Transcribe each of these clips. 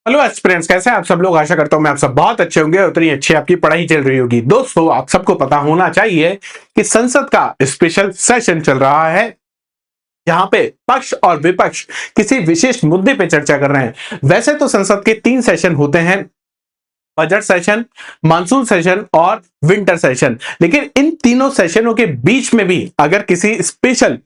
Hello aspirants, कैसे हैं आप सब लोग। आशा करता हूं मैं आप सब बहुत अच्छे होंगे, उतनी अच्छी आपकी पढ़ाई चल रही होगी। दोस्तों, आप सबको पता होना चाहिए कि संसद का स्पेशल सेशन चल रहा है, जहां पे पक्ष और विपक्ष किसी विशेष मुद्दे पे चर्चा कर रहे हैं। वैसे तो संसद के 3 सेशन होते हैं, बजट सेशन, मानसून सेशन और विंटर सेशन। लेकिन इन तीनों सेशनों के बीच में भी अगर किसी स्पेशल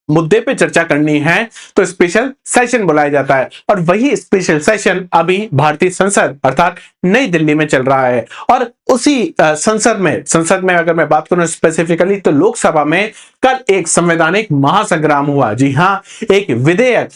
मुद्दे पे चर्चा करनी है तो स्पेशल सेशन बुलाया जाता है, और वही स्पेशल सेशन अभी भारतीय संसद अर्थात नई दिल्ली में चल रहा है। और उसी संसद में अगर मैं बात करूं स्पेसिफिकली, तो लोकसभा में कल एक संवैधानिक महासंग्राम हुआ। जी हां, एक विधेयक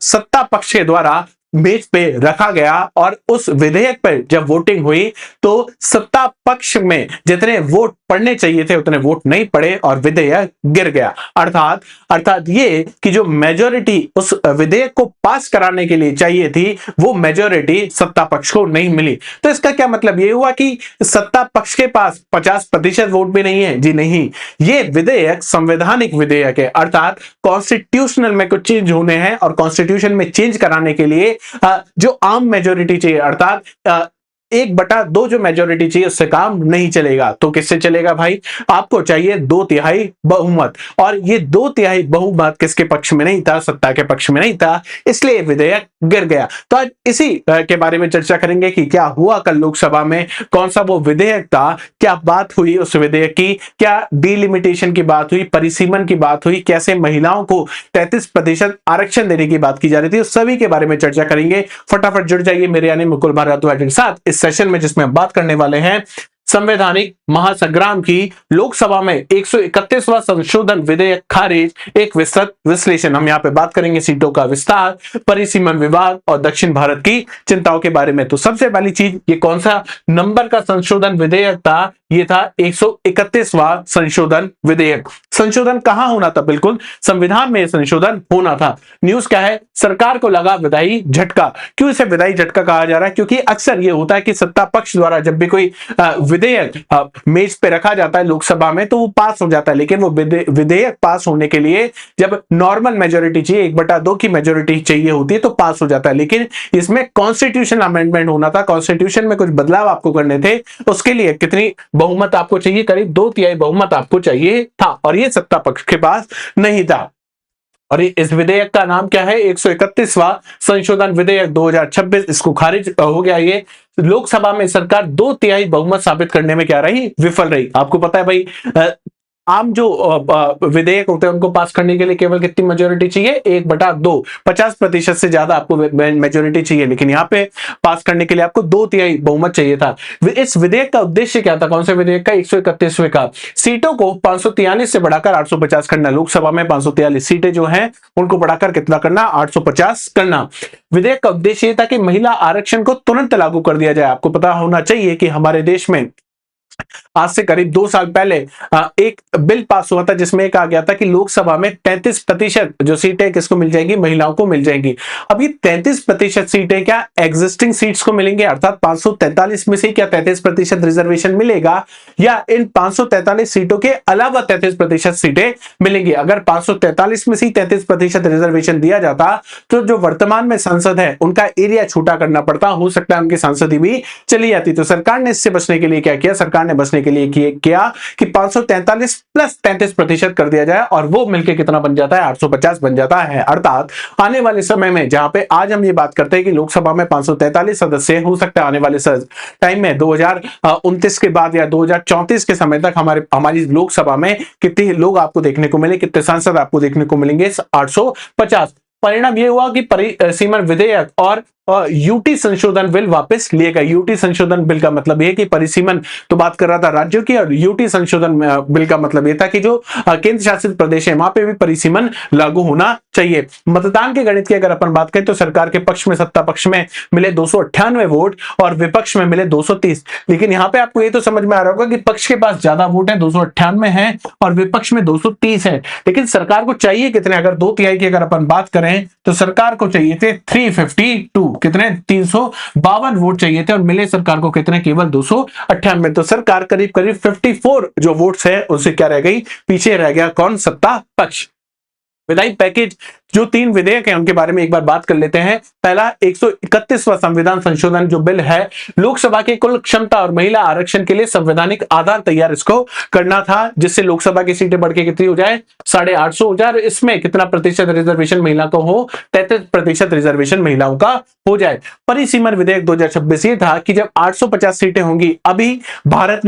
सत्ता पक्ष के द्वारा मेज पे रखा गया, और उस विधेयक पर जब वोटिंग हुई तो सत्ता पक्ष में जितने वोट पड़ने चाहिए थे उतने वोट नहीं पड़े और विधेयक गिर गया। अर्थात ये कि जो मेजोरिटी उस विधेयक को पास कराने के लिए चाहिए थी, वो मेजोरिटी सत्ता पक्ष को नहीं मिली। तो इसका क्या मतलब ये हुआ कि सत्ता पक्ष के पास 50% वोट भी नहीं है। जी नहीं, ये विधेयक संवैधानिक विधेयक है, अर्थात कॉन्स्टिट्यूशनल में कुछ चेंज होने हैं, और कॉन्स्टिट्यूशन में चेंज कराने के लिए जो आम मेजोरिटी चाहिए, अर्थात 1/2 जो मेजोरिटी चाहिए, उससे काम नहीं चलेगा। तो किससे चलेगा भाई? आपको चाहिए 2/3 बहुमत, और ये 2/3 बहुमत किसके पक्ष में नहीं था? सत्ता के पक्ष में नहीं था, इसलिए विधेयक गिर गया। तो आज इसी के बारे में चर्चा करेंगे कि क्या हुआ कल लोकसभा में, कौन सा वो विधेयक था, क्या बात हुई उस विधेयक की, क्या डिलिमिटेशन की बात हुई, परिसीमन की बात हुई, कैसे महिलाओं को 33% आरक्षण देने की बात की जा रही थी, उस सभी के बारे में चर्चा करेंगे। फटाफट जुड़ जाइए मेरे यानी मुकुल भारद्वाज के साथ इस सेशन में, जिसमें हम बात करने वाले हैं संवैधानिक महासंग्राम की। लोकसभा में 131वां संशोधन विधेयक खारिज, एक विस्तृत विश्लेषण। हम यहाँ पे बात करेंगे सीटों का विस्तार, परिसीमन विवाद और दक्षिण भारत की चिंताओं के बारे में। तो सबसे पहली चीज, ये कौन सा नंबर का संशोधन विधेयक था? ये था 131वां संशोधन विधेयक। संशोधन कहां होना था? बिल्कुल संविधान में संशोधन होना था। न्यूज क्या है? सरकार को लगा विधायी झटका। क्यों इसे विधायी झटका कहा जा रहा है? क्योंकि अक्सर ये होता है कि सत्ता पक्ष द्वारा जब भी कोई विधेयक मेज पे रखा जाता है लोकसभा में, तो वो पास हो जाता है। लेकिन वो विधेयक पास होने के लिए जब नॉर्मल मेजोरिटी चाहिए, 1/2 की मेजोरिटी चाहिए होती है, तो पास हो जाता है। लेकिन इसमें कॉन्स्टिट्यूशन अमेंडमेंट होना था, कॉन्स्टिट्यूशन में कुछ बदलाव आपको करने थे। उसके लिए कितनी बहुमत आपको चाहिए? करीब 2/3 बहुमत आपको चाहिए था, और ये सत्ता पक्ष के पास नहीं था। और इस विधेयक का नाम क्या है? 131वां संशोधन विधेयक 2026। इसको खारिज हो गया। ये लोकसभा में सरकार 2/3 बहुमत साबित करने में क्या रही? विफल रही। आपको पता है भाई, आम जो विधेयक होते हैं उनको पास करने के लिए केवल कितनी मेजोरिटी चाहिए? 1/2, 50% से ज्यादा आपको मेजोरिटी चाहिए। लेकिन यहाँ पे पास करने के लिए आपको 2/3 बहुमत चाहिए था। इस विधेयक का उद्देश्य क्या था? कौन से विधेयक का? 131वें का। सीटों को 543 से बढ़ाकर 850 करना। लोकसभा में 543 सीटें जो हैं उनको बढ़ाकर कितना करना? 850 करना। विधेयक का उद्देश्य था कि महिला आरक्षण को तुरंत लागू कर दिया जाए। आपको पता होना चाहिए कि हमारे देश में आज से करीब 2 साल पहले एक बिल पास हुआ था, जिसमें कहा गया था कि लोकसभा में 33% जो सीटें किसको मिल जाएंगी? महिलाओं को मिल जाएंगी। अब ये 33% सीटें क्या एग्जिस्टिंग सीट्स को मिलेंगे, अर्थात 543 में से क्या 33% रिजर्वेशन मिलेगा, या इन 543 सीटों के अलावा 33% सीटें मिलेंगी? अगर 543 में से 33% रिजर्वेशन दिया जाता तो जो वर्तमान में सांसद है उनका एरिया छोटा करना पड़ता, हो सकता है उनकी सांसदी भी चली जाती। तो सरकार ने इससे बचने के लिए क्या किया? सरकार ने बचने के लिए किया कि 543 प्लस 33% कर दिया जाए, और वो मिलके कितना बन जाता है? 850 बन जाता है। अर्थात आने वाले समय में, जहां पे आज हम ये बात करते हैं कि लोकसभा में 543 सदस्य, हो सकता है आने वाले टाइम में 2029 के बाद या 2034 के समय तक हमारी लोकसभा में कितने लोग आपको देखने को मिले, कितने सांसद आपको देखने को मिलेंगे? 850। परिणाम ये हुआ कि परिसीमन विधेयक और यूटी संशोधन बिल वापस लिए गए। यूटी संशोधन बिल का मतलब यह कि परिसीमन तो बात कर रहा था राज्यों की, और यूटी संशोधन बिल का मतलब यह था कि जो केंद्र शासित प्रदेश है वहां पे भी परिसीमन लागू होना चाहिए। मतदान के गणित की अगर अपन बात करें तो सरकार के पक्ष में, सत्ता पक्ष में मिले 298 वोट और विपक्ष में मिले 230। लेकिन यहां पे आपको ये तो समझ में आ रहा होगा कि पक्ष के पास ज्यादा वोट है, 298 है, और विपक्ष में 230 है। लेकिन सरकार को चाहिए कितने? अगर 2/3 की अगर अपन बात करें तो सरकार को चाहिए थे 352, कितने? 352 वोट चाहिए थे, और मिले सरकार को कितने? केवल 298। तो सरकार करीब करीब 54 जो वोट्स है उनसे क्या रह गई? पीछे रह गया। कौन? सत्ता पक्ष। विधायी पैकेज जो 3 विधेयक हैं उनके बारे में एक बार बात कर लेते हैं। पहला 131वां संविधान संशोधन जो बिल है, लोकसभा के कुल क्षमता और महिला आरक्षण के लिए संवैधानिक आधार तैयार इसको करना था, जिससे लोकसभा की सीटें बढ़ के कितनी हो जाए, 850 हो जाए। इसमें कितना प्रतिशत रिजर्वेशन महिला को हो, 33% रिजर्वेशन महिलाओं का हो जाए। परिसीमन विधेयक 2026 ये था कि जब 850 सीटें होंगी, अभी भारत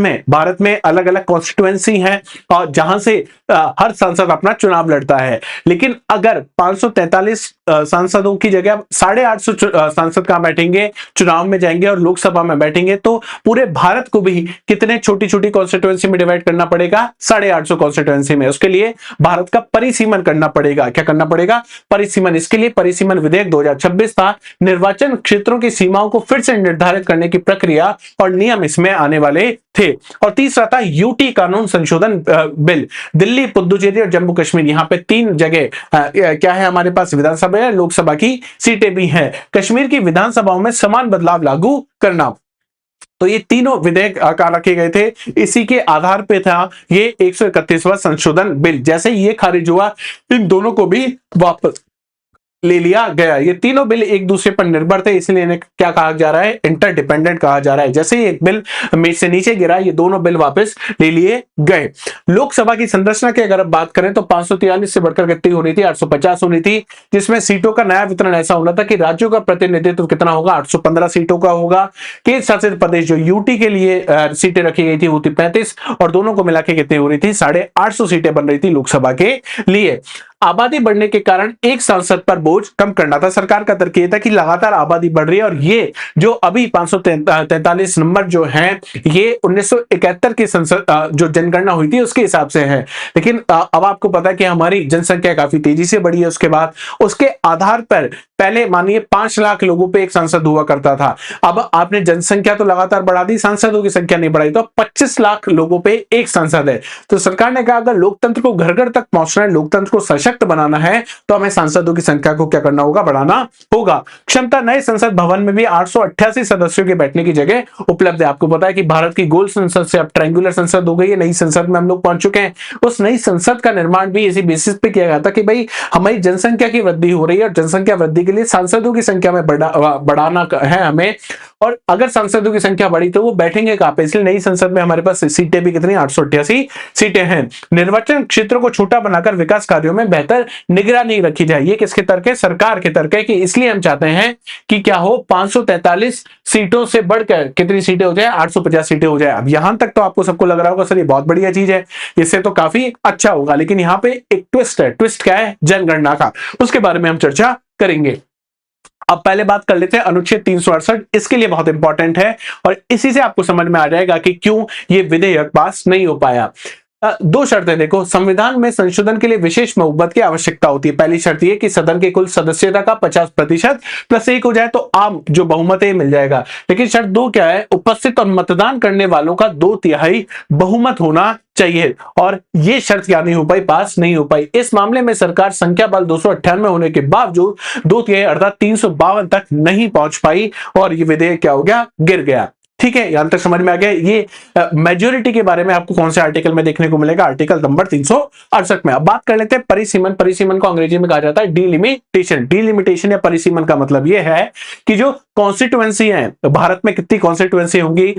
में अलग अलग कॉन्स्टिट्यूएंसी हैं और जहां से हर सांसद अपना चुनाव लड़ता है, लेकिन अगर 543 सांसदों की जगह 850 सांसद कहां बैठेंगे, चुनाव में जाएंगे और लोकसभा में बैठेंगे, तो पूरे भारत को भी कितने छोटी छोटी कॉन्स्टिट्यूएंसी में डिवाइड करना पड़ेगा, 850 कॉन्स्टिट्यूएंसी में। उसके लिए भारत का परिसीमन करना पड़ेगा। क्या करना पड़ेगा? परिसीमन। इसके लिए परिसीमन विधेयक 2026 था। निर्वाचन क्षेत्रों की सीमाओं को फिर से निर्धारित करने की प्रक्रिया और नियम इसमें आने वाले थे। और तीसरा था यूटी कानून संशोधन बिल। दिल्ली, पुदुचेरी और जम्मू कश्मीर, यहां पे 3 जगह क्या है हमारे पास, विधानसभा है, लोकसभा की सीटें भी हैं। कश्मीर की विधानसभाओं में समान बदलाव लागू करना। तो ये तीनों विधेयक रखे गए थे, इसी के आधार पे था ये 131वां संशोधन बिल। जैसे ये खारिज हुआ, इन दोनों को भी वापस ले लिया गया। ये तीनों बिल एक दूसरे पर निर्भर थे, इसलिए इन्हें क्या कहा जा रहा है, इंटरडिपेंडेंट कहा जा रहा है। जैसे ही एक बिल मेज से नीचे गिरा, ये दोनों बिल वापस ले लिए गए। लोकसभा की संरचना की अगर आप बात करें तो 543 से बढ़कर कितनी हो रही थी, 850 होनी थी, जिसमें सीटों का नया वितरण ऐसा होना था कि राज्यों का प्रतिनिधित्व कितना होगा, 815 सीटों का होगा। केंद्र शासित प्रदेश जो यूटी के लिए सीटें रखी गई थी वो थी 35, और दोनों को मिला के कितनी हो रही थी, 850 सीटें बन रही थी लोकसभा के लिए। आबादी बढ़ने के कारण एक सांसद पर बोझ कम करना था। सरकार का तर्क ये था कि लगातार आबादी बढ़ रही है और ये जो अभी 543 नंबर जो है, ये 1971 की संसद जो जनगणना हुई थी उसके हिसाब से है। लेकिन अब आपको पता है कि हमारी जनसंख्या काफी तेजी से बढ़ी है। उसके बाद उसके आधार पर पहले मानिए 5 लाख लोगों पे एक सांसद हुआ करता था। अब आपने जनसंख्या तो लगातार बढ़ा दी, सांसदों की संख्या नहीं बढ़ाई, तो 25 लाख लोगों पे एक सांसद है। तो सरकार ने कहा अगर लोकतंत्र को घर घर तक पहुंचना है, लोकतंत्र को सशक्त बनाना है, तो हमें सांसदों की संख्या को क्या करना होगा, बढ़ाना होगा। क्षमता, नए संसद भवन में भी 888 सदस्यों के बैठने की जगह उपलब्ध है। आपको पता है कि भारत की गोल संसद से अब ट्रायंगुलर संसद हो गई है, नई संसद में हम लोग पहुंच चुके हैं। उस नई संसद का निर्माण भी इसी बेसिस पे किया गया था कि भाई हमारी जनसंख्या की वृद्धि हो रही है और जनसंख्या वृद्धि के लिए सांसदों की संख्या में बढ़ाना है हमें। और अगर सांसदों की संख्या बढ़ी तो वो बैठेंगे कहां पे, इसलिए नई संसद में हमारे पास सीटें भी कितनी, 888 सीटें हैं। निर्वाचन क्षेत्रों को छोटा बनाकर विकास कार्यों में बेहतर निगरानी रखी जाए। ये किसके तर्क है, सरकार के तर्क है कि इसलिए हम चाहते हैं कि क्या हो, 543 सीटों से बढ़कर कितनी सीटें हो जाए, 850 सीटें हो जाए। अब यहां तक तो आपको सबको लग रहा होगा सर ये बहुत बढ़िया चीज है, इससे तो काफी अच्छा होगा, लेकिन यहां पे एक ट्विस्ट है। ट्विस्ट क्या है, जनगणना का, उसके बारे में हम चर्चा करेंगे। अब पहले बात कर लेते हैं अनुच्छेद 368, इसके लिए बहुत इंपॉर्टेंट है और इसी से आपको समझ में आ जाएगा कि क्यों ये विधेयक पास नहीं हो पाया। 2 शर्तें देखो, संविधान में संशोधन के लिए विशेष बहुमत की आवश्यकता होती है। पहली शर्त यह कि सदन के कुल सदस्यता का 50% + 1 हो जाए तो आम जो बहुमत है मिल जाएगा। लेकिन शर्त 2 क्या है, उपस्थित और मतदान करने वालों का 2/3 बहुमत होना चाहिए, और ये शर्त क्या नहीं हो पाई, पास नहीं हो पाई। इस मामले में सरकार संख्या बल 298 होने के बावजूद 2/3 अर्थात 352 तक नहीं पहुंच पाई और ये विधेयक क्या हो गया, गिर गया। ठीक है, यहां तक समझ में आ गया। ये मेजोरिटी के बारे में आपको कौन से आर्टिकल में देखने को मिलेगा, आर्टिकल नंबर 368 में। अब बात कर लेते हैं परिसीमन। परिसीमन को अंग्रेजी में कहा जाता है डिलिमिटेशन। डिलिमिटेशन या परिसीमन का मतलब यह है कि जो कॉन्स्टिट्यूएंसी है, भारत में कितनी कॉन्स्टिट्यूएंसी होंगी,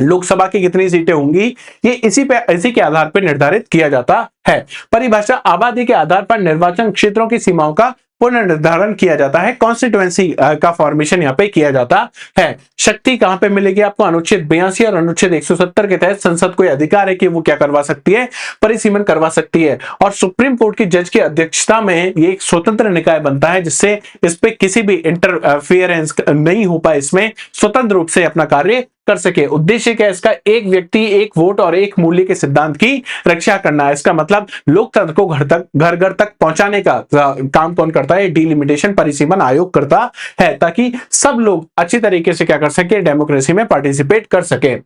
लोकसभा की कितनी सीटें होंगी, ये इसी के आधार पर निर्धारित किया जाता है। परिभाषा, आबादी के आधार पर निर्वाचन क्षेत्रों की सीमाओं का पुनर्निर्धारण किया जाता है। कॉन्स्टिट्यूएंसी का फॉर्मेशन यहाँ पे किया जाता है। शक्ति कहां पे मिलेगी आपको, अनुच्छेद 82 और अनुच्छेद 170 के तहत संसद को अधिकार है कि वो क्या करवा सकती है, परिसीमन करवा सकती है। और सुप्रीम कोर्ट की जज की अध्यक्षता में ये एक स्वतंत्र निकाय बनता है, जिससे इस पे किसी भी इंटरफियरेंस नहीं हो पाए, इसमें स्वतंत्र रूप से अपना कार्य कर सके। उद्देश्य क्या है इसका, एक व्यक्ति एक वोट और एक मूल्य के सिद्धांत की रक्षा करना है। इसका मतलब लोकतंत्र को घर घर तक पहुंचाने का काम कौन करता है, डिलिमिटेशन परिसीमन आयोग करता है, ताकि सब लोग अच्छी तरीके से क्या कर सके, डेमोक्रेसी में पार्टिसिपेट कर सके।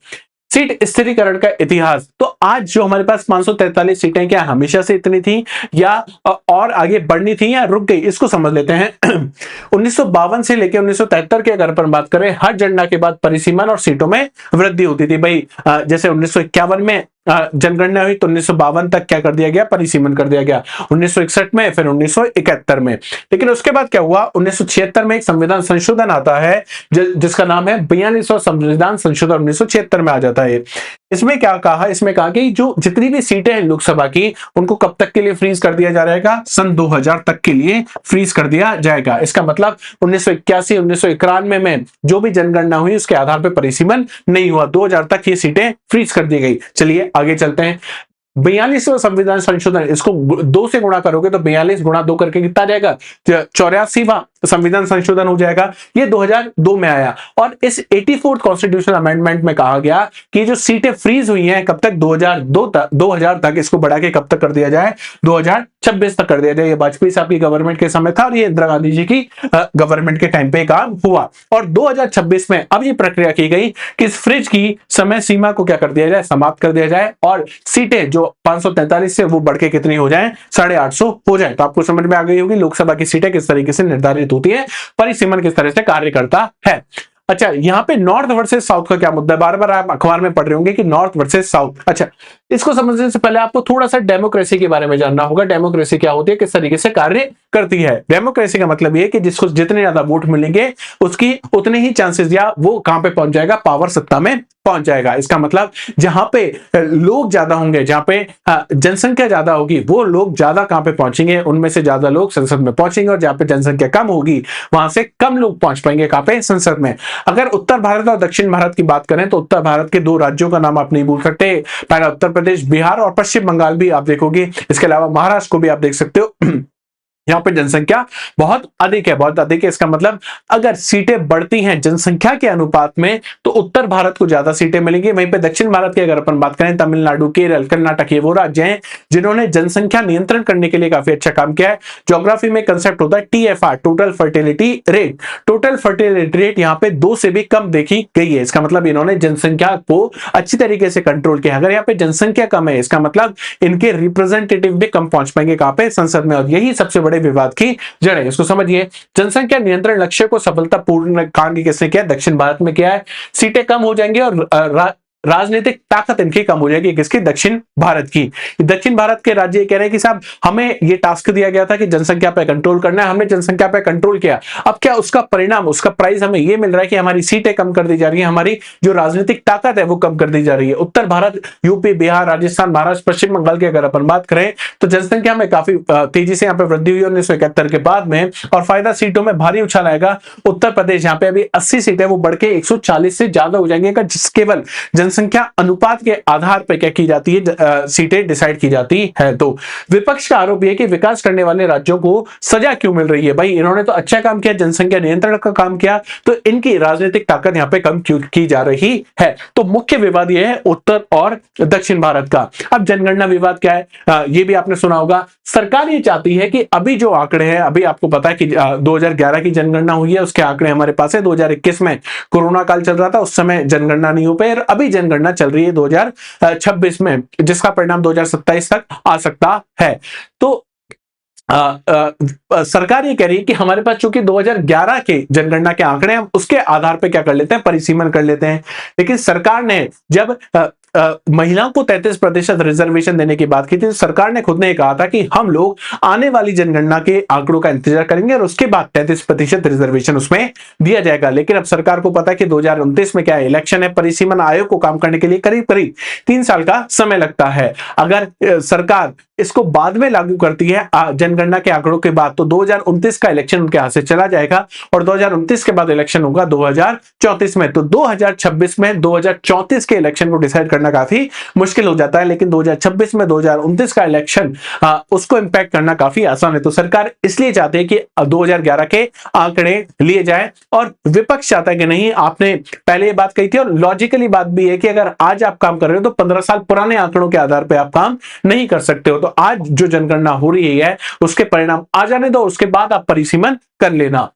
सीट स्थिरीकरण का इतिहास, तो आज जो हमारे पास 543 सीटें क्या हमेशा से इतनी थी या और आगे बढ़नी थी या रुक गई, इसको समझ लेते हैं। 1952 से लेकर 1973 के अगर अपन बात करें, हर जनगणना के बाद परिसीमन और सीटों में वृद्धि होती थी। भाई जैसे 1951 में जनगणना हुई तो 1952 तक क्या कर दिया गया, परिसीमन कर दिया गया, 1961 में, फिर 1971 में। लेकिन उसके बाद क्या हुआ, 1976 में एक संविधान संशोधन आता है जिसका नाम है 42वां संविधान संशोधन 1976 में आ जाता है। इसमें क्या कहा, इसमें कहा कि जो जितनी भी सीटें हैं लोकसभा की उनको कब तक के लिए फ्रीज कर दिया जा रहेगा, सन 2000 तक के लिए फ्रीज कर दिया जाएगा। इसका मतलब 1981 1991 में जो भी जनगणना हुई उसके आधार पर परिसीमन नहीं हुआ, 2000 तक ये सीटें फ्रीज कर दी गई। चलिए आगे चलते हैं। 42वां संविधान संशोधन, इसको 2 से गुणा करोगे तो 42 गुणा 2 करके कितना जाएगा, 84वां संविधान संशोधन हो जाएगा। ये 2002 में आया और इस 84th कॉन्स्टिट्यूशनल अमेंडमेंट में कहा गया कि जो सीटें फ्रीज हुई हैं कब तक, 2000 तक, इसको बढ़ा के कब तक कर दिया जाए, 2026 तक कर दिया जाए। ये वाजपेयी साहब की गवर्नमेंट के समय था और ये इंदिरा गांधी जी की गवर्नमेंट के टाइम पे काम हुआ। और 2026 में अब ये प्रक्रिया की गई कि इस फ्रिज की समय सीमा को क्या कर दिया जाए, समाप्त कर दिया जाए और सीटें जो 543 से वो बढ़ के कितनी हो जाए, 850 हो जाए। तो आपको समझ में आ गई होगी लोकसभा की सीटें किस तरीके से निर्धारित होती है, परिसीमन किस तरह से कार्य करता है। अच्छा, यहाँ पे नॉर्थ वर्सेस साउथ का क्या मुद्दा है, बार बार आप अखबार में पढ़ रहे होंगे कि नॉर्थ वर्सेस साउथ। अच्छा, इसको समझने से पहले आपको थोड़ा सा डेमोक्रेसी के बारे में जानना होगा। डेमोक्रेसी क्या होती है, किस तरीके से कार्य करती है। डेमोक्रेसी का मतलब ये है कि जिसको जितने ज्यादा वोट मिलेंगे उसकी उतने ही चांसेस, या वो कहां पे पहुंच जाएगा, पावर, सत्ता में पहुंच जाएगा। इसका मतलब जहां पे लोग ज्यादा होंगे, जहां पे जनसंख्या ज्यादा होगी, वो लोग ज्यादा कहां पे पहुंचेंगे, उनमें से ज्यादा लोग संसद में पहुंचेंगे। और जहां पे जनसंख्या कम होगी वहां से कम लोग पहुंच पाएंगे कहां पे, संसद में। अगर उत्तर भारत और दक्षिण भारत की बात करें तो उत्तर भारत के 2 राज्यों का नाम आप नहीं भूल सकते, पहला उत्तर प्रदेश, बिहार और पश्चिम बंगाल भी आप देखोगे। इसके अलावा महाराष्ट्र को भी आप देख सकते हो। यहाँ पे जनसंख्या बहुत अधिक है, बहुत अधिक है। इसका मतलब अगर सीटें बढ़ती हैं जनसंख्या के अनुपात में तो उत्तर भारत को ज्यादा सीटें मिलेंगी। वहीं पे दक्षिण भारत की अगर अपन बात करें, तमिलनाडु, केरल, कर्नाटक, ये वो राज्य हैं जिन्होंने जनसंख्या नियंत्रण करने के लिए काफी अच्छा काम किया है। ज्योग्राफी में कंसेप्ट होता है TFR, total fertility rate. Total fertility rate यहाँ पे 2 से भी कम देखी गई है। इसका मतलब इन्होंने जनसंख्या को अच्छी तरीके से कंट्रोल किया। अगर यहाँ पे जनसंख्या कम है, इसका मतलब इनके रिप्रेजेंटेटिव भी कम पहुंच पाएंगे कहां पे, संसद में। और यही सबसे बड़े विवाद की जड़ है, इसको समझिए। जनसंख्या नियंत्रण लक्ष्य को सफलतापूर्ण काम किसने किया, दक्षिण भारत में किया है। सीटें कम हो जाएंगी और राजनीतिक ताकत इनकी कम हो जाएगी, किसकी, दक्षिण भारत की। दक्षिण भारत के राज्य कह रहे हैं कि साहब हमें ये टास्क दिया गया था कि जनसंख्या पे कंट्रोल करना है, हमने जनसंख्या पे कंट्रोल किया। अब क्या उसका परिणाम, उसका प्राइस हमें ये मिल रहा है कि हमारी सीटें कम कर दी जा रही है, हमारी जो राजनीतिक ताकत है वो कम कर दी जा रही है। उत्तर भारत, यूपी, बिहार, राजस्थान, महाराष्ट्र, पश्चिम बंगाल की अगर अपन बात करें तो जनसंख्या में काफी तेजी से यहाँ पे वृद्धि हुई 1971 के बाद में, और फायदा सीटों में भारी उछाल आएगा। उत्तर प्रदेश यहाँ पे अभी 80 सीटें वो बढ़ के 140 से ज्यादा हो जाएंगे, केवल जनसंख्या अनुपात के आधार पर क्या की जाती है, सीटें डिसाइड की जाती है। तो विपक्ष का आरोप यह कि विकास करने वाले राज्यों को सजा क्यों मिल रही है, भाई इन्होंने तो अच्छा काम किया, जनसंख्या नियंत्रण का काम किया, तो इनकी राजनीतिक ताकत यहाँ पे कम क्यों की जा रही है। तो मुख्य विवाद यह है उत्तर और दक्षिण भारत का। अब जनगणना विवाद क्या है, ये भी आपने सुना होगा। सरकार ये चाहती है कि अभी जो आंकड़े हैं, अभी आपको पता है कि 2011 की जनगणना हुई है, उसके आंकड़े हमारे पास है। 2021 में कोरोना काल चल रहा था, उस समय जनगणना नहीं हो पाई, अभी जनगणना चल रही है 2026 में, जिसका परिणाम 2027 तक आ सकता है। तो सरकार ये कह रही है कि हमारे पास चूंकि 2011 के जनगणना के आंकड़े हैं, उसके आधार पर क्या कर लेते हैं, परिसीमन कर लेते हैं। लेकिन सरकार ने जब महिलाओं को 33% रिजर्वेशन देने की बात की थी, तो सरकार ने खुद ने कहा था कि हम लोग आने वाली जनगणना के आंकड़ों का इंतजार करेंगे और उसके बाद 33% रिजर्वेशन उसमें दिया जाएगा। लेकिन अब सरकार को पता है कि 2029 में क्या है, इलेक्शन है, परिसीमन आयोग को काम करने के लिए करीब करीब 3 साल का समय लगता है। अगर सरकार इसको बाद में लागू करती है जनगणना के आंकड़ों के बाद, तो 2029 का इलेक्शन उनके हाथ से चला जाएगा और 2029 के बाद इलेक्शन होगा 2034 में। तो 2026 में 2034 के इलेक्शन को डिसाइड करना काफी मुश्किल हो जाता है, लेकिन 2026 में 2029 का इलेक्शन उसको इंपैक्ट करना काफी आसान है। तो सरकार इसलिए चाहती है कि 2011 के आंकड़े लिए जाए, और विपक्ष चाहता है कि नहीं, आपने पहले ये बात कही थी। और लॉजिकली बात भी है कि अगर आज आप काम कर रहे हो तो 15 साल पुराने आंकड़ों के आधार पर आप काम नहीं कर सकते हो। तो आज जो जनगणना हो रही है उसके परिणाम आ जाने दो, उसके बाद आप परिसीमन कर लेना।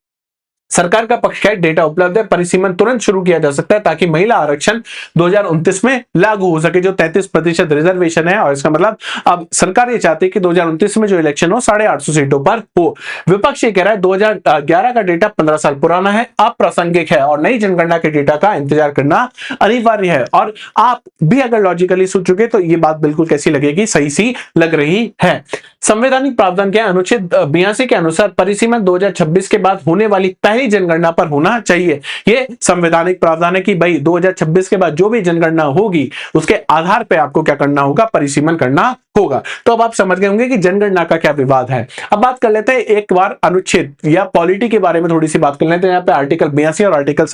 सरकार का पक्ष है डेटा उपलब्ध है, परिसीमन तुरंत शुरू किया जा सकता है ताकि महिला आरक्षण 2029 में लागू हो सके, जो 33% रिजर्वेशन है। और इसका मतलब अब सरकार ये चाहती है कि 2029 में जो इलेक्शन हो 850 सीटों पर हो। विपक्ष ये कह रहा है 2011 का डेटा 15 साल पुराना है, अप्रासंगिक है और नई जनगणना के डेटा का इंतजार करना अनिवार्य है। और आप भी अगर लॉजिकली सोचोगे तो ये बात बिल्कुल कैसी लगेगी, सही सी लग रही है। संवैधानिक प्रावधान के अनुच्छेद 82 के अनुसार परिसीमन 2026 के बाद होने वाली पहली जनगणना पर होना चाहिए। ये संवैधानिक प्रावधान है कि भाई 2026 के बाद जो भी जनगणना होगी उसके आधार पे आपको क्या करना होगा, परिसीमन करना होगा। तो अब आप समझ गए होंगे कि जनगणना का क्या विवाद है। अब बात कर लेते हैं एक बार अनुच्छेद या पॉलिटी के बारे में थोड़ी सी बात कर लेते हैं। यहाँ पे आर्टिकल 82 और आर्टिकल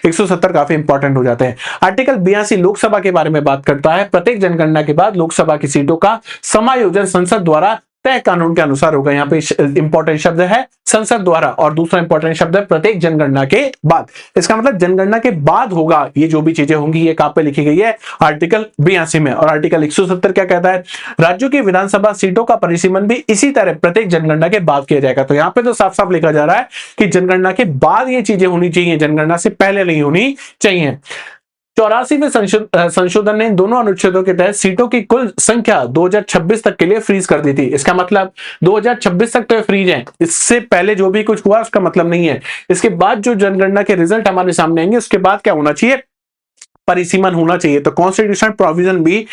170 काफी इंपॉर्टेंट हो जाते हैं। आर्टिकल 82 लोकसभा के बारे में बात करता है। प्रत्येक जनगणना के बाद लोकसभा की सीटों का समायोजन संसद द्वारा तय कानून के अनुसार होगा। यहाँ पे इंपॉर्टेंट शब्द है संसद द्वारा, और दूसरा इंपॉर्टेंट शब्द है प्रत्येक जनगणना के बाद। इसका मतलब जनगणना के बाद होगा ये जो भी चीजें होंगी। ये कहां पे लिखी गई है, आर्टिकल 82 में। और आर्टिकल 170 क्या कहता है, राज्यों की विधानसभा सीटों का परिसीमन भी इसी तरह प्रत्येक जनगणना के बाद किया जाएगा। तो यहाँ पे तो साफ साफ लिखा जा रहा है कि जनगणना के बाद ये चीजें होनी चाहिए, जनगणना से पहले नहीं होनी चाहिए। 84वें संशोधन ने इन दोनों अनुच्छेदों के तहत सीटों की कुल संख्या 2026 तक के लिए फ्रीज कर दी थी। इसका मतलब 2026 तक तो फ्रीज है, इससे पहले जो भी कुछ हुआ उसका मतलब नहीं है। इसके बाद जो जनगणना के रिजल्ट हमारे सामने आएंगे उसके बाद क्या होना चाहिए, परिसीमन होना चाहिए। तो कॉन्स्टिट्यूशन प्रोविजन भी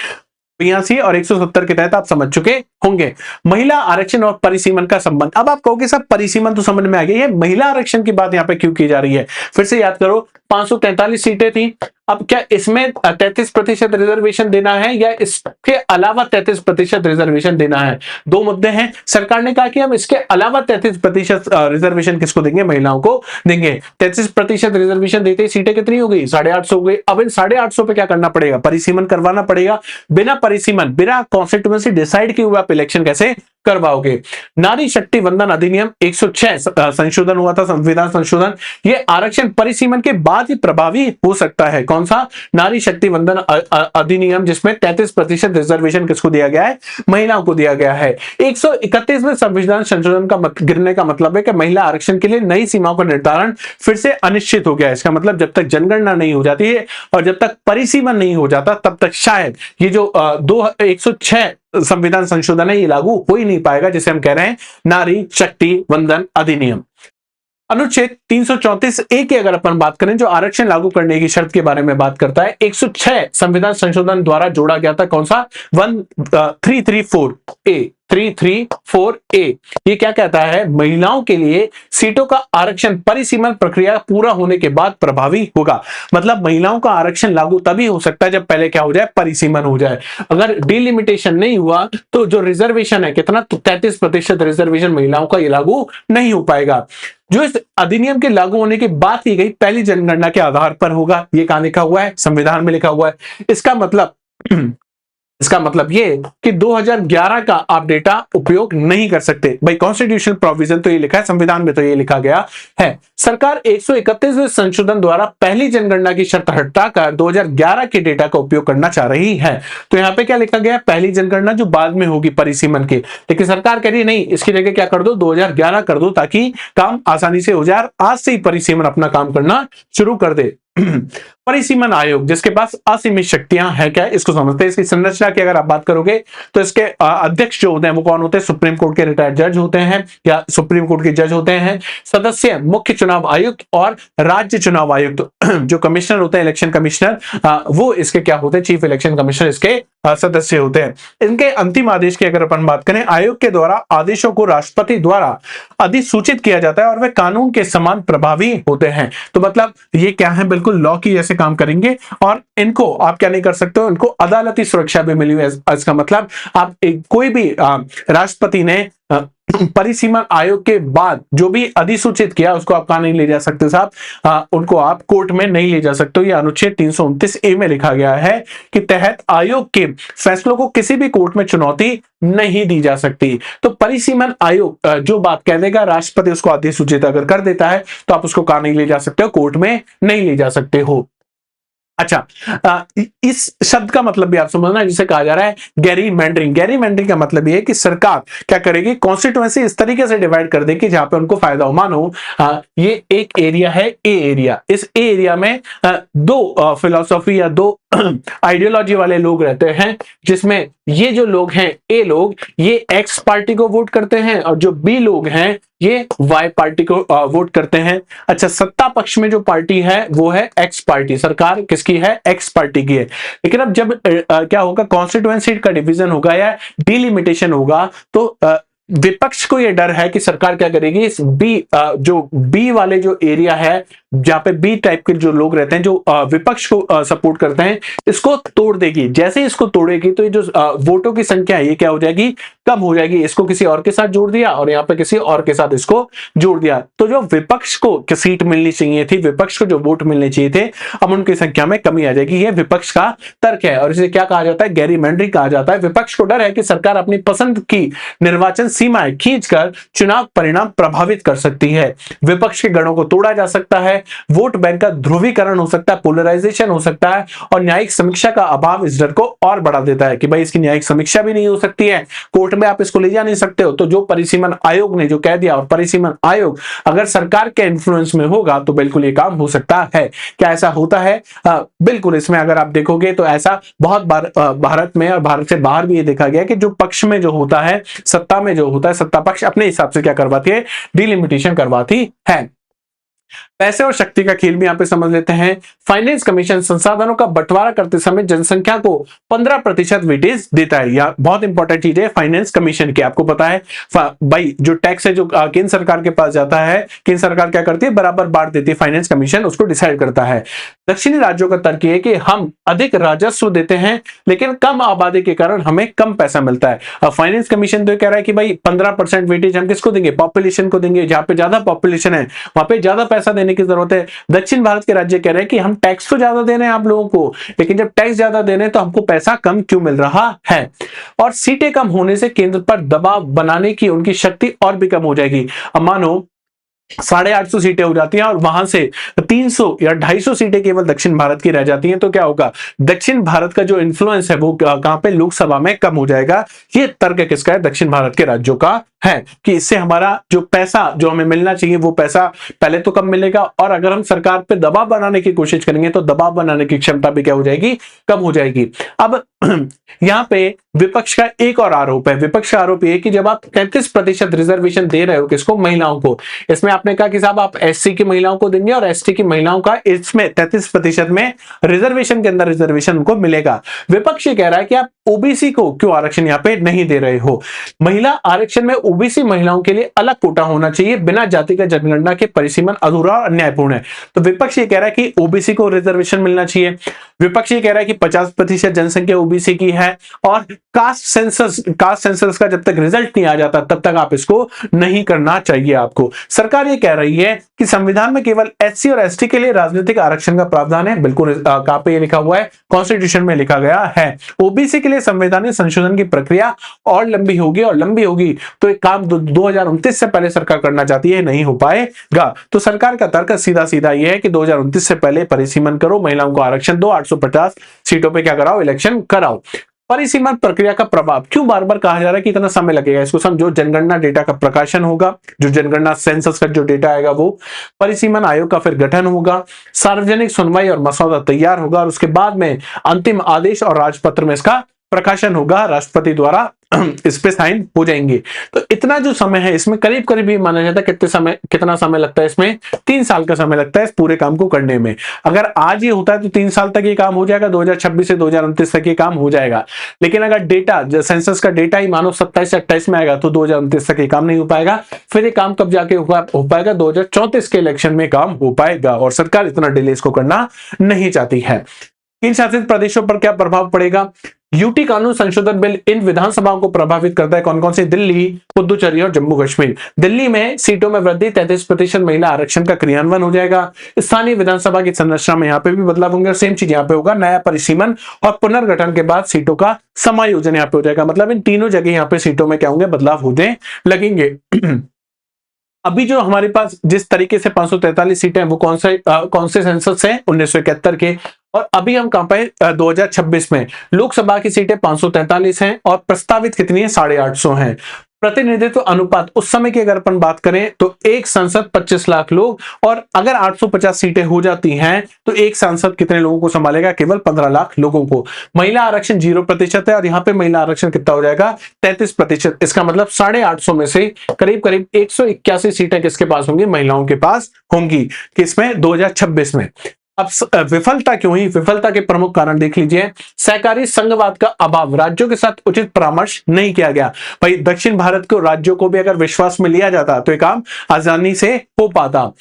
82 और 170 के तहत आप समझ चुके होंगे। महिला आरक्षण और परिसीमन का संबंध। अब आप कहोगे सब परिसीमन तो समझ में आ गया, ये महिला आरक्षण की बात यहाँ पे क्यों की जा रही है। फिर से याद करो, 543 सीटें थी। अब क्या इसमें 33% रिजर्वेशन देना है या इसके अलावा 33% रिजर्वेशन देना है, दो मुद्दे हैं। सरकार ने कहा कि हम इसके अलावा 33% रिजर्वेशन किसको देंगे, महिलाओं को देंगे। 33% रिजर्वेशन देते ही सीटें कितनी हो गई, 850 हो गई। अब इन 850 पे क्या करना पड़ेगा, परिसीमन करवाना पड़ेगा। बिना परिसीमन, बिना कॉन्स्टिट्यूएंसी डिसाइड किए हुए आप इलेक्शन कैसे करवाओगे। नारी शक्ति वंदन अधिनियम 106 संशोधन हुआ था, संविधान संशोधन। ये आरक्षण परिसीमन के बाद ही प्रभावी हो सकता है। कौन सा, नारी शक्ति वंदन अधिनियम, जिसमें 33% रिजर्वेशन किसको दिया गया है, महिलाओं को दिया गया है। 131वें संविधान संशोधन का गिरने का मतलब है कि महिला आरक्षण के लिए नई सीमाओं का निर्धारण फिर से अनिश्चित हो गया है। इसका मतलब जब तक जनगणना नहीं हो जाती है और जब तक परिसीमन नहीं हो जाता तब तक शायद ये जो 106 संविधान संशोधन है ये लागू हो ही नहीं पाएगा, जिसे हम कह रहे हैं नारी शक्ति वंदन अधिनियम। अनुच्छेद 334 ए की अगर अपन बात करें, जो आरक्षण लागू करने की शर्त के बारे में बात करता है, 106 संविधान संशोधन द्वारा जोड़ा गया था। कौन सा, 334 ए। ये क्या कहता है, महिलाओं के लिए सीटों का आरक्षण परिसीमन प्रक्रिया पूरा होने के बाद प्रभावी होगा। मतलब महिलाओं का आरक्षण लागू तभी हो सकता है जब पहले क्या हो जाए, परिसीमन हो जाए। अगर डिलिमिटेशन नहीं हुआ तो जो रिजर्वेशन है कितना, 33% रिजर्वेशन महिलाओं का ये लागू नहीं हो पाएगा। जो इस अधिनियम के लागू होने की बात की गई पहली जनगणना के आधार पर होगा। ये कहां लिखा हुआ है, संविधान में लिखा हुआ है। इसका मतलब ये कि 2011 का आप डेटा उपयोग नहीं कर सकते। भाई कॉन्स्टिट्यूशनल प्रोविजन तो ये लिखा है, संविधान में तो ये लिखा गया है। सरकार 131वें संशोधन द्वारा पहली जनगणना की शर्त हटाकर 2011 के डेटा का उपयोग करना चाह रही है। तो यहाँ पे क्या लिखा गया, पहली जनगणना जो बाद में होगी परिसीमन के, लेकिन सरकार कह रही है नहीं, इसकी जगह क्या कर दो, 2011 कर दो ताकि काम आसानी से हो जाए। आज से ही परिसीमन अपना काम करना शुरू कर दे। परिसीमन आयोग जिसके पास असीमित शक्तियां हैं, क्या इसको समझते हैं। इसकी संरचना की अगर आप बात करोगे तो इसके अध्यक्ष जो होते हैं वो कौन होते हैं, सुप्रीम कोर्ट के रिटायर्ड जज होते हैं या सुप्रीम कोर्ट के जज होते हैं। सदस्य मुख्य चुनाव आयुक्त और राज्य चुनाव आयुक्त जो कमिश्नर होते हैं, इलेक्शन कमिश्नर, वो इसके क्या होते हैं, चीफ इलेक्शन कमिश्नर इसके सदस्य होते हैं। इनके अंतिम आदेश की अगर अपन बात करें, आयोग के द्वारा आदेशों को राष्ट्रपति द्वारा अधिसूचित किया जाता है और वे कानून के समान प्रभावी होते हैं। तो मतलब ये क्या है, बिल्कुल लॉ की जैसे काम करेंगे और इनको आप क्या नहीं कर सकते हो, इनको अदालती सुरक्षा भी मिली हुई है। इसका मतलब आप कोई भी राष्ट्रपति ने परिसीमन आयोग के बाद जो भी अधिसूचित किया उसको आप कहां नहीं ले जा सकते साहब, उनको आप कोर्ट में नहीं ले जा सकते। ये अनुच्छेद 329 ए में लिखा गया है कि तहत आयोग के फैसलों को किसी भी कोर्ट में चुनौती नहीं दी जा सकती। तो परिसीमन आयोग जो बात कह देगा, राष्ट्रपति उसको अधिसूचित अगर कर देता है तो आप उसको कहां नहीं ले जा सकते हो, कोर्ट में नहीं ले जा सकते हो। अच्छा, इस शब्द का मतलब भी आप समझना, जिसे कहा जा रहा है गैरी मैंडरिंग। गैरी मैंडरिंग का मतलब ये है कि सरकार क्या करेगी, कॉन्स्टिट्यूएंसी इस तरीके से डिवाइड कर देगी जहां पे उनको फायदा हो। मानो ये एक एरिया है, ए एरिया। इस ए एरिया में दो फिलोसॉफी या दो आइडियोलॉजी वाले लोग रहते हैं, जिसमें ये जो लोग हैं, ए लोग, ये एक्स पार्टी को वोट करते हैं, और जो बी लोग हैं ये वाई पार्टी को वोट करते हैं। अच्छा, सत्ता पक्ष में जो पार्टी है वो है एक्स पार्टी। सरकार किसकी है? एक्स पार्टी की है। लेकिन अब जब क्या होगा, कॉन्स्टिट्यूएंसी का डिवीजन होगा या डिलिमिटेशन होगा, तो विपक्ष को यह डर है कि सरकार क्या करेगी, इस जो बी वाले जो एरिया है, जहां पे बी टाइप के जो लोग रहते हैं, जो विपक्ष को सपोर्ट करते हैं, इसको तोड़ देगी। जैसे ही इसको तोड़ेगी तो ये जो वोटों की संख्या है ये क्या हो जाएगी, कम हो जाएगी। इसको किसी और के साथ जोड़ दिया और यहाँ पे किसी और के साथ इसको जोड़ दिया, तो जो विपक्ष को सीट मिलनी चाहिए थी, विपक्ष को जो वोट मिलने चाहिए थे, अब उनकी संख्या में कमी आ जाएगी। यह विपक्ष का तर्क है और इसे क्या कहा जाता है, गैरीमैंडरिंग कहा जाता है। विपक्ष को डर है कि सरकार अपनी पसंद की निर्वाचन सीमाएं खींचकर चुनाव परिणाम प्रभावित कर सकती है। विपक्ष के गणों को तोड़ा जा सकता है, वोट बैंक का ध्रुवीकरण हो सकता है, पोलराइजेशन हो सकता है, और न्यायिक समीक्षा का अभाव इस डर को और बढ़ा देता है कि भाई इसकी न्यायिक समीक्षा भी नहीं हो सकती है, कोर्ट में आप इसको ले जा नहीं सकते हो। तो जो परिसीमन आयोग ने जो कह दिया, और परिसीमन आयोग अगर सरकार के इन्फ्लुएंस में होगा तो बिल्कुल ये काम हो सकता है। क्या ऐसा होता है? बिल्कुल। इसमें अगर आप देखोगे तो ऐसा बहुत बार भारत में और भारत से बाहर भी ये देखा गया कि जो पक्ष में जो होता है, सत्ता में जो होता है, सत्ता पक्ष अपने हिसाब से क्या करवाती है, डिलिमिटेशन करवाती है। पैसे और शक्ति का खेल भी यहां पे समझ लेते हैं। फाइनेंस कमीशन संसाधनों का बंटवारा करते समय जनसंख्या को 15% वेटेज देता है। यह बहुत इंपॉर्टेंट चीज है फाइनेंस कमीशन की। आपको पता है भाई, जो टैक्स है जो केंद्र सरकार के पास जाता है, केंद्र सरकार क्या करती है, बराबर बांट देती है। फाइनेंस कमीशन उसको डिसाइड करता है। दक्षिणी राज्यों का तर्क है कि हम अधिक राजस्व देते हैं लेकिन कम आबादी के कारण हमें कम पैसा मिलता है। अब फाइनेंस कमीशन तो कह रहा है कि भाई 15% वेटेज हम किसको देंगे, पॉपुलेशन को देंगे। जहां पे ज्यादा पॉपुलेशन है वहां पे ज्यादा पैसा देने की जरूरत है। दक्षिण भारत के राज्य कह रहे हैं कि हम टैक्स तो ज्यादा दे रहे हैं आप लोगों को, लेकिन जब टैक्स ज्यादा दे रहे हैं तो हमको पैसा कम क्यों मिल रहा है। और सीटें कम होने से केंद्र पर दबाव बनाने की उनकी शक्ति और भी कम हो जाएगी। अब मानो 850 सीटें हो जाती हैं और वहां से 300 या 250 सीटें केवल दक्षिण भारत की रह जाती हैं, तो क्या होगा, दक्षिण भारत का जो इन्फ्लुएंस है वो कहां पे, लोकसभा में कम हो जाएगा। ये तर्क किसका है, दक्षिण भारत के राज्यों का है कि इससे हमारा जो पैसा जो हमें मिलना चाहिए वो पैसा पहले तो कम मिलेगा, और अगर हम सरकार पे दबाव बनाने की कोशिश करेंगे तो दबाव बनाने की क्षमता भी क्या हो जाएगी, कम हो जाएगी। अब यहां पे विपक्ष का एक और आरोप है। विपक्ष का आरोप ये कि जब आप 33% रिजर्वेशन दे रहे हो किसको, महिलाओं को, इसमें आपने कहा कि साहब आप एससी की महिलाओं को देंगे और एसटी की महिलाओं का इसमें 33% में रिजर्वेशन के अंदर रिजर्वेशन उनको मिलेगा। विपक्ष ये कह रहा है कि आप ओबीसी को क्यों आरक्षण यहाँ पे नहीं दे रहे हो। महिला आरक्षण में ओबीसी महिलाओं के लिए अलग कोटा होना चाहिए, बिना जाति का जनगणना के परिसीमन अधूरा और अन्यायपूर्ण है। तो विपक्ष ये कह रहा है कि ओबीसी को रिजर्वेशन मिलना चाहिए। विपक्ष ये कह रहा है कि 50% जनसंख्या ओबीसी की है, और कास्ट सेंसस का जब तक रिजल्ट नहीं आ जाता तब तक आप इसको नहीं करना चाहिए आपको। सरकार ये कह रही है कि संविधान में केवल एससी और एसटी के लिए राजनीतिक आरक्षण का प्रावधान है। बिल्कुल कहां पे ये लिखा हुआ है, कॉन्स्टिट्यूशन में लिखा गया है। ओबीसी के लिए संवैधानिक संशोधन की प्रक्रिया और लंबी होगी, और लंबी होगी तो एक काम 2029 से पहले सरकार करना चाहती है, नहीं हो पाएगा। तो सरकार का तर्क सीधा सीधा यह है कि 2029 से पहले परिसीमन करो, महिलाओं को आरक्षण दो, 850 सीटों पे क्या कराओ, इलेक्शन कराओ। परिसीमन प्रक्रिया का प्रभाव क्यों बार बार कहा जा रहा है कि इतना समय लगेगा, इसको समझो। जनगणना डेटा का प्रकाशन होगा, जो जनगणना सेंसस का जो डेटा आएगा वो, परिसीमन आयोग का फिर गठन होगा, सार्वजनिक सुनवाई और मसौदा तैयार होगा, और उसके बाद में अंतिम आदेश और राजपत्र में इसका प्रकाशन होगा, राष्ट्रपति द्वारा इस पे साइन हो जाएंगे। तो इतना जो समय है इसमें करीब करीब ही माना जाता है कितना समय लगता है इसमें, 3 साल का समय लगता है इस पूरे काम को करने में। अगर आज ये होता है तो 3 साल तक ये काम हो जाएगा, 2026 से 2029 तक ये काम हो जाएगा। लेकिन अगर डेटा सेंसस का डेटा ही मानो 27 से 28 में आएगा तो 2029 तक ये काम नहीं हो पाएगा। फिर ये काम कब जाके हो पाएगा, 2034 के इलेक्शन में काम हो पाएगा, और सरकार इतना डिले इसको करना नहीं चाहती है। इन शासित प्रदेशों पर क्या प्रभाव पड़ेगा, यूटी कानून संशोधन बिल इन विधानसभाओं को प्रभावित करता है। कौन कौन सी, दिल्ली, पुदुचेरी और जम्मू कश्मीर। दिल्ली में सीटों में वृद्धि, 33% महिला आरक्षण का क्रियान्वयन हो जाएगा। स्थानीय विधानसभा की संरचना में यहाँ पे भी बदलाव होंगे, और सेम चीज यहाँ पे होगा, नया परिसीमन और पुनर्गठन के बाद सीटों का समायोजन यहाँ पे हो जाएगा। मतलब इन तीनों जगह यहाँ पे सीटों में क्या होंगे, बदलाव होने लगेंगे। अभी जो हमारे पास जिस तरीके से 543 सीटें हैं वो कौन से सेंसस है, 1971 के, और अभी हम कहां पे 2026 में लोकसभा की सीटें 543 हैं और प्रस्तावित कितनी है 850 हैं। प्रतिनिधित्व अनुपात उस समय की अगर अपन बात करें तो एक सांसद 25 लाख लोग, और अगर 850 सीटें हो जाती हैं तो एक सांसद कितने लोगों को संभालेगा, केवल 15 लाख लोगों को। महिला आरक्षण 0% है और यहाँ पे महिला आरक्षण कितना हो जाएगा 33%। इसका मतलब 850 में से करीब करीब 181 सीटें किसके पास होंगी, महिलाओं के पास होंगी, किसमें 2026 में। अब विफलता क्यों हुई, विफलता के प्रमुख कारण देख लीजिए। सहकारी संघवाद का अभाव, राज्यों के साथ उचित परामर्श नहीं किया गया। भाई दक्षिण भारत के राज्यों को भी अगर विश्वास में लिया जाता तो ये काम आसानी से हो पाता।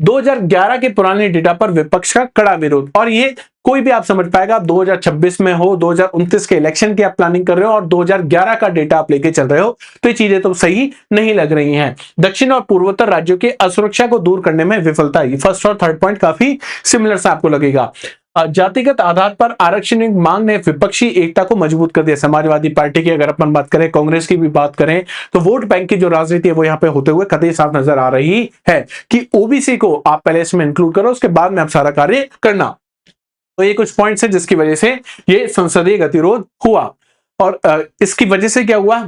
2011 के पुराने डेटा पर विपक्ष का कड़ा विरोध, और ये कोई भी आप समझ पाएगा 2026 में हो, 2029 के इलेक्शन की आप प्लानिंग कर रहे हो और 2011 का डेटा आप लेके चल रहे हो, तो ये चीजें तो सही नहीं लग रही हैं। दक्षिण और पूर्वोत्तर राज्यों की असुरक्षा को दूर करने में विफलता, फर्स्ट और थर्ड पॉइंट काफी सिमिलर सा आपको लगेगा। जातिगत आधार पर आरक्षण की मांग ने विपक्षी एकता को मजबूत कर दिया। समाजवादी पार्टी की अगर अपन बात करें, कांग्रेस की भी बात करें, तो वोट बैंक की जो राजनीति है वो यहाँ पे होते हुए कतई साफ नजर आ रही है कि ओबीसी को आप पहले इसमें इंक्लूड करो, उसके बाद में आप सारा कार्य करना। तो ये कुछ पॉइंट्स हैं जिसकी वजह से ये संसदीय गतिरोध हुआ, और इसकी वजह से क्या हुआ,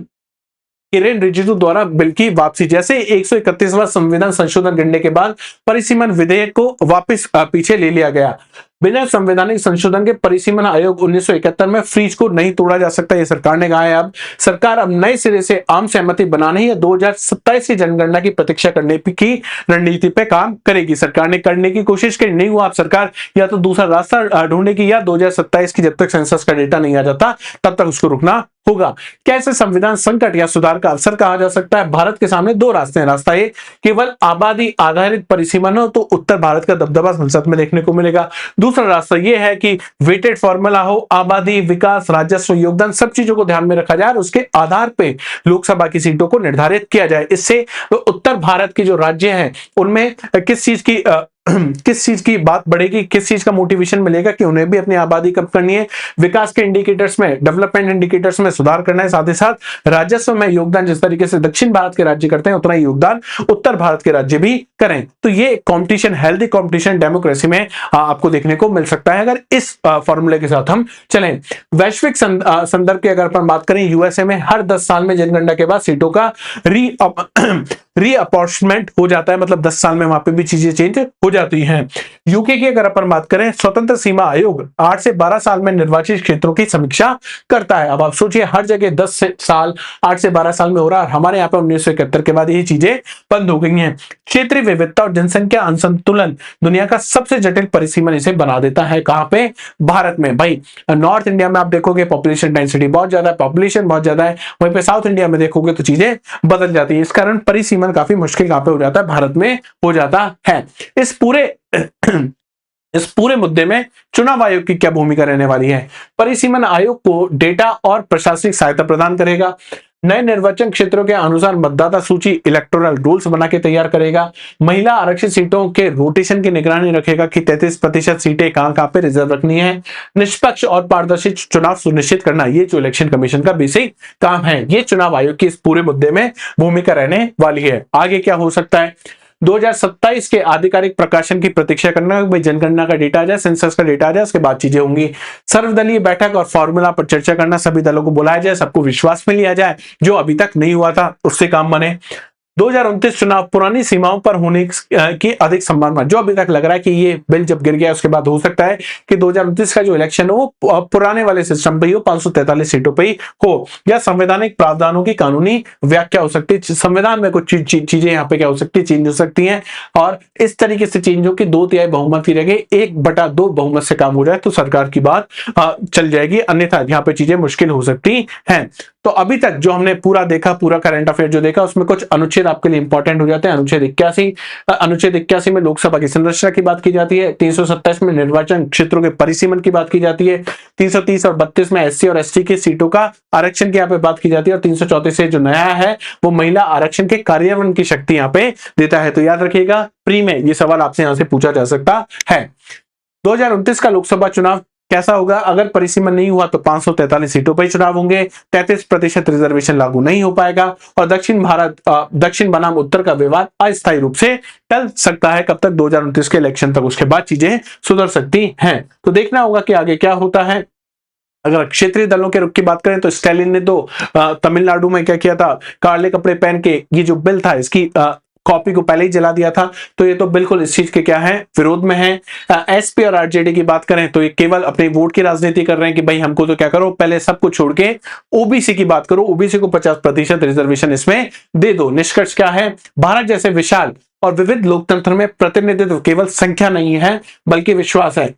किरेन रिजिजू द्वारा बिल की वापसी। जैसे 131वां संविधान संशोधन करने के बाद परिसीमन विधेयक को वापस पीछे ले लिया गया। बिना संवैधानिक संशोधन के परिसीमन आयोग 1971 में फ्रीज को नहीं तोड़ा जा सकता, ये सरकार ने कहा है। अब सरकार अब नए सिरे से आम सहमति बनाने या 2027 की जनगणना की प्रतीक्षा करने की रणनीति पे काम करेगी। सरकार ने करने की कोशिश की, नहीं हुआ, अब सरकार या तो दूसरा रास्ता ढूंढेगी या 2027 की जब तक सेंसस का डेटा नहीं आ जाता तब तक उसको रुकना होगा। कैसे संविधान संकट या सुधार का अवसर कहा जा सकता है? भारत के सामने दो रास्ते हैं। रास्ता एक, केवल आबादी आधारित परिसीमन हो तो उत्तर भारत का दबदबा संसद में देखने को मिलेगा। दूसरा रास्ता यह है कि वेटेड फॉर्मूला हो, आबादी, विकास, राजस्व, योगदान, सब चीजों को ध्यान में रखा जाए और उसके आधार पे लोकसभा की सीटों को निर्धारित किया जाए। इससे तो उत्तर भारत के जो राज्य हैं उनमें किस चीज की बात बढ़ेगी, किस चीज का मोटिवेशन मिलेगा कि उन्हें भी अपनी आबादी कम करनी है, विकास के इंडिकेटर्स में, डेवलपमेंट इंडिकेटर्स में सुधार करना है, साथ ही साथ राजस्व में योगदान जिस तरीके से दक्षिण भारत के राज्य करते हैं उतना ही योगदान उत्तर भारत के राज्य भी करें। तो ये कंपटीशन, हेल्दी कंपटीशन डेमोक्रेसी में आपको देखने को मिल सकता है अगर इस फॉर्मूले के साथ हम चलें। वैश्विक संदर्भ की अगर अपन बात करें, यूएसए में हर 10 साल में जनगणना के बाद सीटों का रीअपॉर्चमेंट हो जाता है, मतलब 10 साल में वहां पे भी चीजें चेंज हो जाती हैं। यूके की अगर अपन बात करें, स्वतंत्र सीमा आयोग 8 से 12 साल में निर्वाचित क्षेत्रों की समीक्षा करता है। अब आप सोचिए, हर जगह 10 साल 8 से 12 साल में हो रहा है, हमारे यहाँ पे 1971 के बाद ये चीजें बंद हो गई हैं। क्षेत्रीय विविधता और जनसंख्या असंतुलन दुनिया का सबसे जटिल परिसीमन इसे बना देता है। कहां पे? भारत में। भाई नॉर्थ इंडिया में आप देखोगे पॉपुलेशन डेंसिटी बहुत ज्यादा है, पॉपुलेशन बहुत ज्यादा है, वहीं पे साउथ इंडिया में देखोगे तो चीजें बदल जाती है। इस कारण परिसीमन काफी मुश्किल कहां पे हो जाता है? भारत में हो जाता है। इस पूरे मुद्दे में चुनाव आयोग की क्या भूमिका रहने वाली है? परिसीमन आयोग को डेटा और प्रशासनिक सहायता प्रदान करेगा, नए निर्वाचन क्षेत्रों के अनुसार मतदाता सूची, इलेक्टोरल रूल्स बना के तैयार करेगा, महिला आरक्षित सीटों के रोटेशन की निगरानी रखेगा कि 33% सीटें कहां पे रिजर्व रखनी है, निष्पक्ष और पारदर्शी चुनाव सुनिश्चित करना, ये जो इलेक्शन कमीशन का बेसिक काम है, ये चुनाव आयोग की इस पूरे मुद्दे में भूमिका रहने वाली है। आगे क्या हो सकता है? 2027 के आधिकारिक प्रकाशन की प्रतीक्षा करना, भाई जनगणना का डेटा आ जाए, सेंसस का डेटा आ जाए, उसके बाद चीजें होंगी। सर्वदलीय बैठक और फॉर्मूला पर चर्चा करना, सभी दलों को बुलाया जाए, सबको विश्वास में लिया जाए, जो अभी तक नहीं हुआ था उससे काम बने। 2029 चुनाव पुरानी सीमाओं पर होने की अधिक संभावना, जो अभी तक लग रहा है कि ये बिल जब गिर गया उसके बाद हो सकता है कि 2029 का जो इलेक्शन हो वो पुराने वाले सिस्टम पे ही हो, 543 सीटों पे ही हो, या संवैधानिक प्रावधानों की कानूनी व्याख्या हो सकती है। संविधान में कुछ चीजें यहाँ पे क्या हो सकती है? चेंज हो सकती हैं, और इस तरीके से चेंज हो कि 2/3 बहुमत की जगह 1/2 बहुमत से काम हो जाए तो सरकार की बात चल जाएगी, अन्यथा यहाँ पे चीजें मुश्किल हो सकती हैं। तो अभी तक जो हमने पूरा देखा, पूरा करंट अफेयर जो देखा, उसमें कुछ अनुच्छेद आपके लिए इंपॉर्टेंट हो जाते हैं। अनुच्छेद 81 में लोकसभा की संरचना की बात की जाती है, 327 में निर्वाचन क्षेत्रों के परिसीमन की बात की जाती है, 330 और 32 में एससी और एसटी की सीटों का आरक्षण की यहाँ पे बात की जाती है, और 334 से जो नया है वो महिला आरक्षण के कार्यान्वयन की शक्ति यहाँ पे देता है। तो याद रखिएगा, प्री में ये सवाल आपसे यहाँ से पूछा जा सकता है। 2029 का लोकसभा चुनाव कैसा होगा? अगर परिसीमन नहीं हुआ तो 543 सीटों पर चुनाव होंगे, 33% रिजर्वेशन लागू नहीं हो पाएगा और दक्षिण बनाम उत्तर का विवाद अस्थायी रूप से टल सकता है। कब तक? 2029 के इलेक्शन तक। उसके बाद चीजें सुधर सकती हैं। तो देखना होगा कि आगे क्या होता है। अगर क्षेत्रीय दलों के रुख की बात करें तो स्टालिन ने तो तमिलनाडु में क्या किया था, काले कपड़े पहन के ये जो बिल था इसकी कॉपी को पहले ही जला दिया था। तो ये तो बिल्कुल इस चीज के क्या है, विरोध में है। एसपी और आरजेडी की बात करें तो ये केवल अपने वोट की राजनीति कर रहे हैं कि भाई हमको तो क्या करो, पहले सब कुछ छोड़ के ओबीसी की बात करो, ओबीसी को 50% रिजर्वेशन इसमें दे दो। निष्कर्ष क्या है? भारत जैसे विशाल और विविध लोकतंत्र में प्रतिनिधित्व केवल संख्या नहीं है बल्कि विश्वास है।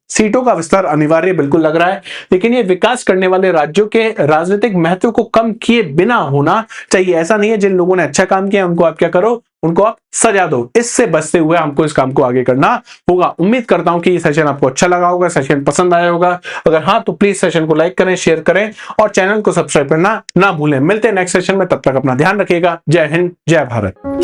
सीटों का विस्तार अनिवार्य बिल्कुल लग रहा है, लेकिन ये विकास करने वाले राज्यों के राजनीतिक महत्व को कम किए बिना होना चाहिए। ऐसा नहीं है जिन लोगों ने अच्छा काम किया उनको आप क्या करो, उनको आप सजा दो। इससे बचते हुए हमको इस काम को आगे करना होगा। उम्मीद करता हूं कि ये सेशन आपको अच्छा लगा होगा, सेशन पसंद आया होगा। अगर हाँ तो प्लीज सेशन को लाइक करें, शेयर करें और चैनल को सब्सक्राइब करना ना भूलें। मिलते हैं नेक्स्ट सेशन में, तब तक अपना ध्यान रखिएगा। जय हिंद, जय भारत।